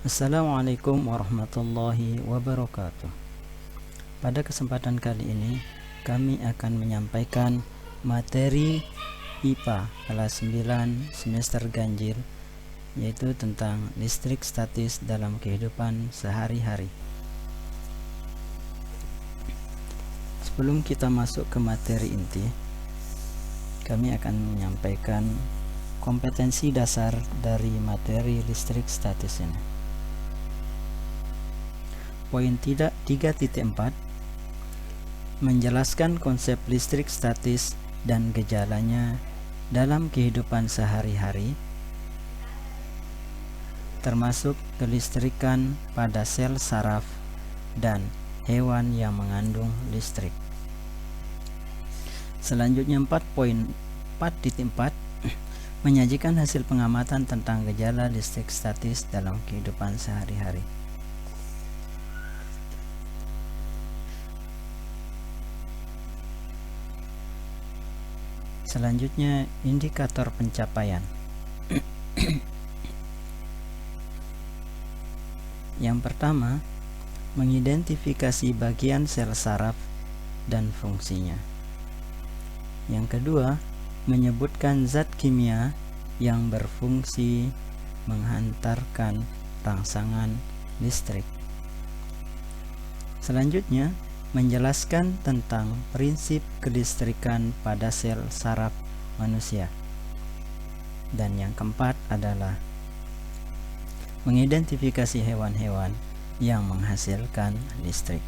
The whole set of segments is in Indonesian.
Assalamualaikum warahmatullahi wabarakatuh. Pada kesempatan kali ini kami akan menyampaikan materi IPA kelas 9 semester ganjil, yaitu tentang listrik statis dalam kehidupan sehari-hari. Sebelum kita masuk ke materi inti, kami akan menyampaikan kompetensi dasar dari materi listrik statis ini. Poin 3.4 menjelaskan konsep listrik statis dan gejalanya dalam kehidupan sehari-hari, termasuk kelistrikan pada sel saraf dan hewan yang mengandung listrik. Selanjutnya 4.4 menyajikan hasil pengamatan tentang gejala listrik statis dalam kehidupan sehari-hari. Selanjutnya, indikator pencapaian. Yang pertama, mengidentifikasi bagian sel saraf dan fungsinya. Yang kedua, menyebutkan zat kimia yang berfungsi menghantarkan rangsangan listrik. Selanjutnya, menjelaskan tentang prinsip kelistrikan pada sel saraf manusia. Dan yang keempat adalah mengidentifikasi hewan-hewan yang menghasilkan listrik.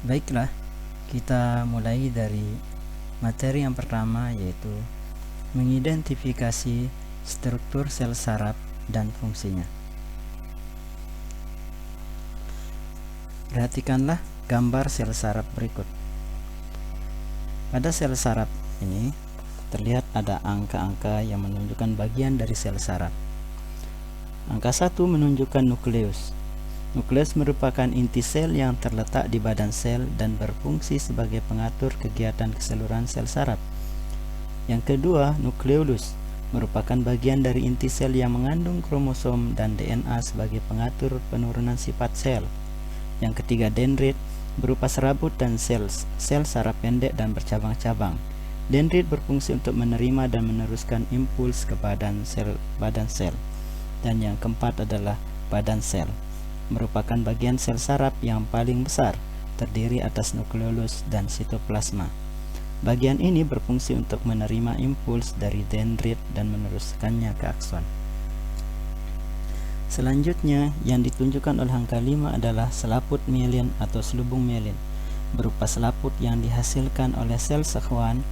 Baiklah, kita mulai dari materi yang pertama, yaitu mengidentifikasi struktur sel saraf dan fungsinya. Perhatikanlah gambar sel saraf berikut. Pada sel saraf ini terlihat ada angka-angka yang menunjukkan bagian dari sel saraf. Angka 1 menunjukkan nukleus. Nukleus merupakan inti sel yang terletak di badan sel dan berfungsi sebagai pengatur kegiatan keseluruhan sel saraf. Yang kedua, nukleolus merupakan bagian dari inti sel yang mengandung kromosom dan DNA sebagai pengatur penurunan sifat sel. Yang ketiga, dendrit berupa serabut dan sel saraf pendek dan bercabang-cabang. Dendrit berfungsi untuk menerima dan meneruskan impuls ke badan sel. Dan yang keempat adalah badan sel, merupakan bagian sel saraf yang paling besar, terdiri atas nukleolus dan sitoplasma. Bagian ini berfungsi untuk menerima impuls dari dendrit dan meneruskannya ke akson. Selanjutnya, yang ditunjukkan oleh angka 5 adalah selaput mielin atau selubung mielin, berupa selaput yang dihasilkan oleh sel sekwan.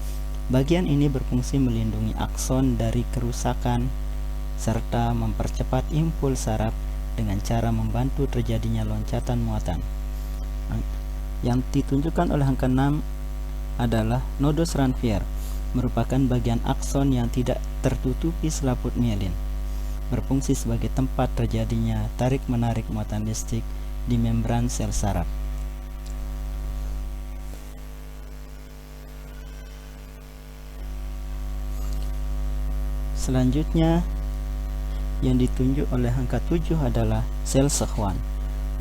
Bagian ini berfungsi melindungi akson dari kerusakan serta mempercepat impuls saraf dengan cara membantu terjadinya loncatan muatan. Yang ditunjukkan oleh angka 6 adalah nodus Ranvier, merupakan bagian akson yang tidak tertutupi selaput mielin, berfungsi sebagai tempat terjadinya tarik-menarik muatan listrik di membran sel saraf. Selanjutnya, yang ditunjuk oleh angka 7 adalah sel sekwan,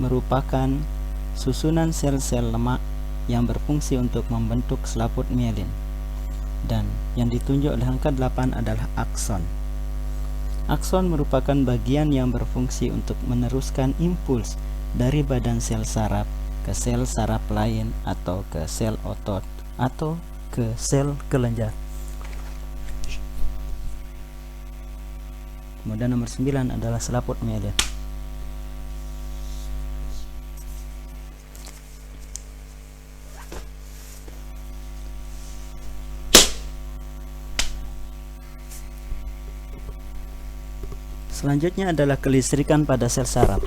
merupakan susunan sel-sel lemak yang berfungsi untuk membentuk selaput mielin. Dan yang ditunjuk oleh angka 8 adalah akson. Akson merupakan bagian yang berfungsi untuk meneruskan impuls dari badan sel saraf ke sel saraf lain atau ke sel otot atau ke sel kelenjar. Kemudian nomor 9 adalah selaput mielin. Selanjutnya adalah kelistrikan pada sel saraf.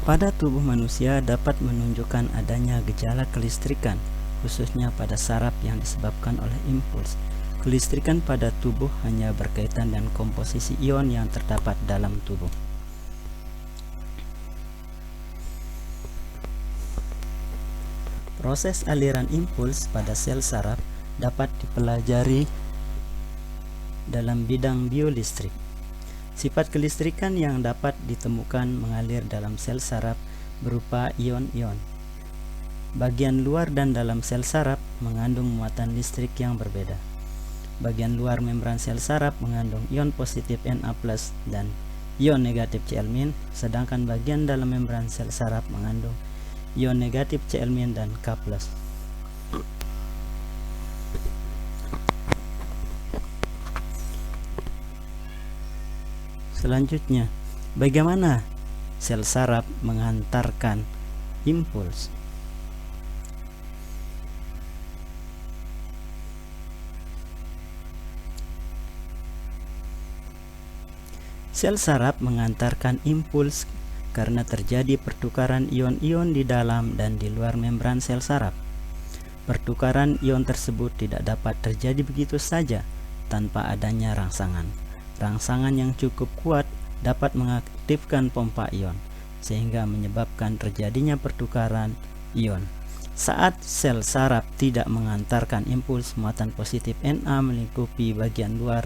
Pada tubuh manusia dapat menunjukkan adanya gejala kelistrikan, khususnya pada saraf yang disebabkan oleh impuls. Kelistrikan pada tubuh hanya berkaitan dengan komposisi ion yang terdapat dalam tubuh. Proses aliran impuls pada sel saraf dapat dipelajari dalam bidang biolistrik. Sifat kelistrikan yang dapat ditemukan mengalir dalam sel saraf berupa ion-ion. Bagian luar dan dalam sel saraf mengandung muatan listrik yang berbeda. Bagian luar membran sel saraf mengandung ion positif Na+ dan ion negatif Cl-, sedangkan bagian dalam membran sel saraf mengandung ion negatif Cl- dan K+. Selanjutnya, bagaimana sel saraf mengantarkan impuls? Sel saraf mengantarkan impuls karena terjadi pertukaran ion-ion di dalam dan di luar membran sel saraf. Pertukaran ion tersebut tidak dapat terjadi begitu saja tanpa adanya rangsangan. Rangsangan yang cukup kuat dapat mengaktifkan pompa ion, sehingga menyebabkan terjadinya pertukaran ion. Saat sel saraf tidak mengantarkan impuls, muatan positif Na melingkupi bagian luar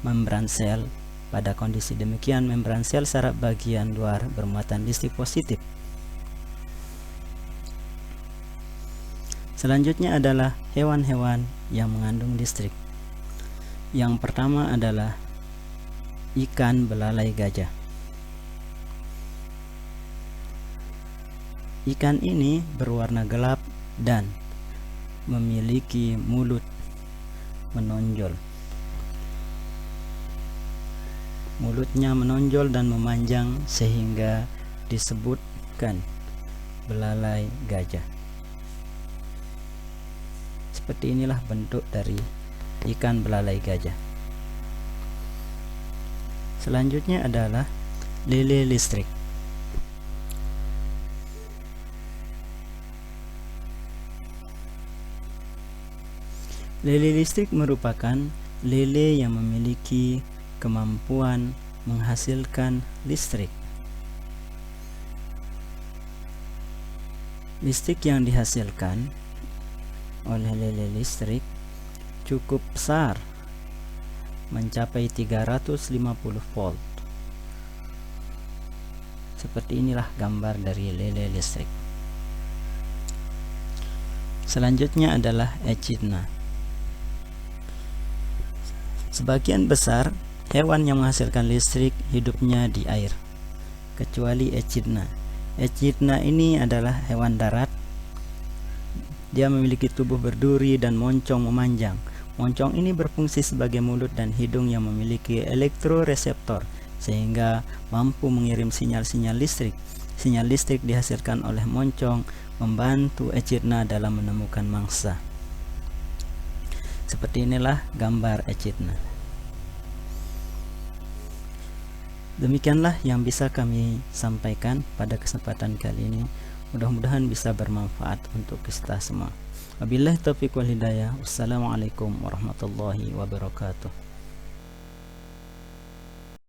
membran sel. Pada kondisi demikian, membran sel saraf bagian luar bermuatan listrik positif. Selanjutnya adalah hewan-hewan yang mengandung listrik. Yang pertama adalah ikan belalai gajah. Ikan ini berwarna gelap dan memiliki mulut menonjol. Mulutnya menonjol dan memanjang sehingga disebutkan belalai gajah. Seperti inilah bentuk dari ikan belalai gajah. Selanjutnya adalah lele listrik. Lele listrik merupakan lele yang memiliki kemampuan menghasilkan listrik. Listrik yang dihasilkan oleh lele listrik cukup besar, mencapai 350 volt. Seperti inilah gambar dari lele listrik. Selanjutnya adalah echidna. Sebagian besar hewan yang menghasilkan listrik hidupnya di air, kecuali echidna. Echidna ini adalah hewan darat. Dia memiliki tubuh berduri dan moncong memanjang. Moncong ini berfungsi sebagai mulut dan hidung yang memiliki elektroreseptor, sehingga mampu mengirim sinyal-sinyal listrik. Sinyal listrik dihasilkan oleh moncong membantu echidna dalam menemukan mangsa. Seperti inilah gambar echidna. Demikianlah yang bisa kami sampaikan pada kesempatan kali ini. Mudah-mudahan bisa bermanfaat untuk kita semua. Wabillahi taufiq wal hidayah. Wassalamualaikum warahmatullahi wabarakatuh.